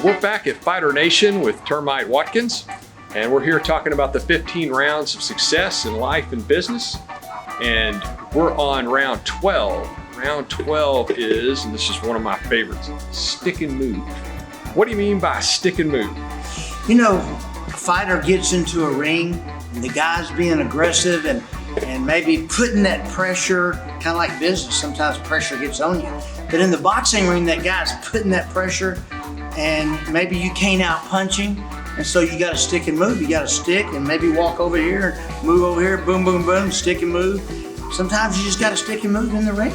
We're back at Fighter Nation with Termite Watkins, and we're here talking about the 15 rounds of success in life and business. And we're on round 12. Round 12 is, and this is one of my favorites, stick and move. What do you mean by stick and move? You know, a fighter gets into a ring and the guy's being aggressive and maybe putting that pressure, kind of like business, sometimes pressure gets on you. But in the boxing ring, that guy's putting that pressure and maybe you can't out punch him. And so you got to stick and move. You got to stick and maybe walk over here and move over here, boom, boom, boom, stick and move. Sometimes you just got to stick and move in the ring.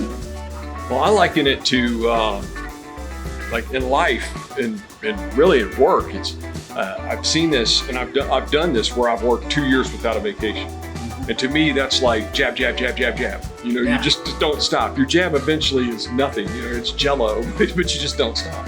Well, I liken it to like in life and really at work. It's I've seen this and I've done this where I've worked 2 years without a vacation. And to me, that's like jab, jab, jab, jab, jab. You know, you just don't stop. Your jab eventually is nothing. You know, it's jello, but you just don't stop.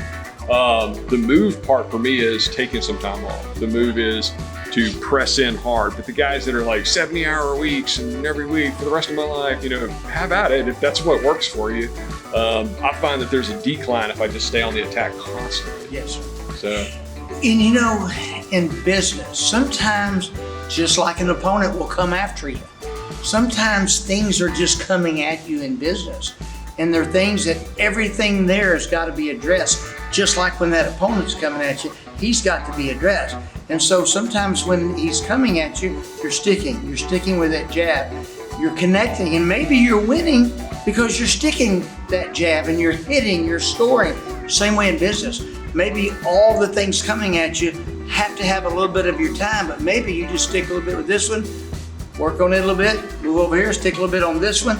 The move part for me is taking some time off. The move is to press in hard. But the guys that are like 70-hour weeks and every week for the rest of my life, you know, have at it if that's what works for you. I find that there's a decline if I just stay on the attack constantly. Yes, sir. So, and you know, in business, sometimes just like an opponent will come after you. Sometimes things are just coming at you in business. And there are things that everything there has got to be addressed. Just like when that opponent's coming at you, he's got to be addressed. And so sometimes when he's coming at you, you're sticking with that jab. You're connecting and maybe you're winning because you're sticking that jab and you're hitting, you're scoring. Same way in business. Maybe all the things coming at you have to have a little bit of your time, but maybe you just stick a little bit with this one, work on it a little bit, move over here, stick a little bit on this one.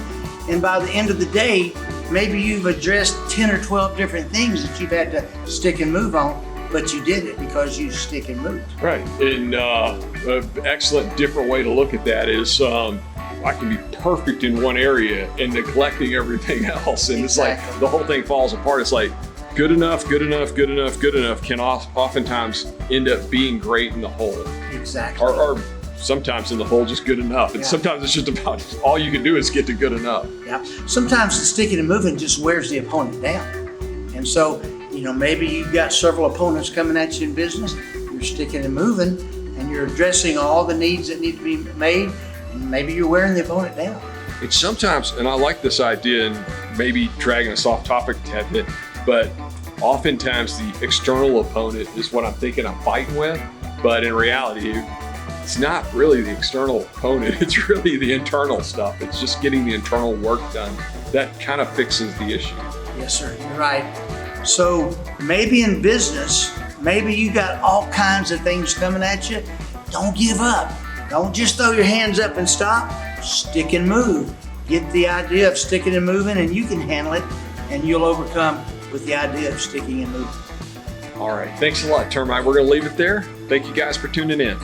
And by the end of the day, maybe you've addressed 10 or 12 different things that you've had to stick and move on, but you did it because you stick and moved. right. And an excellent different way to look at that is I can be perfect in one area and neglecting everything else. And it's like the whole thing falls apart. It's like good enough, good enough, good enough, good enough can oftentimes end up being great in the whole. Exactly. Or sometimes in the whole just good enough. And sometimes it's just about all you can do is get to good enough. Yeah. Sometimes the sticking and moving just wears the opponent down. And so, you know, maybe you've got several opponents coming at you in business. You're sticking and moving and you're addressing all the needs that need to be made. And maybe you're wearing the opponent down. It's sometimes, and I like this idea and maybe dragging us off topic a tad bit, but oftentimes the external opponent is what I'm thinking I'm fighting with. But in reality, it's not really the external opponent, it's really the internal stuff. It's just getting the internal work done. That kind of fixes the issue. Yes, sir, you're right. So maybe in business, maybe you got all kinds of things coming at you. Don't give up. Don't just throw your hands up and stop. Stick and move. Get the idea of sticking and moving and you can handle it and you'll overcome with the idea of sticking and moving. All right, thanks a lot, Termite. We're gonna leave it there. Thank you guys for tuning in.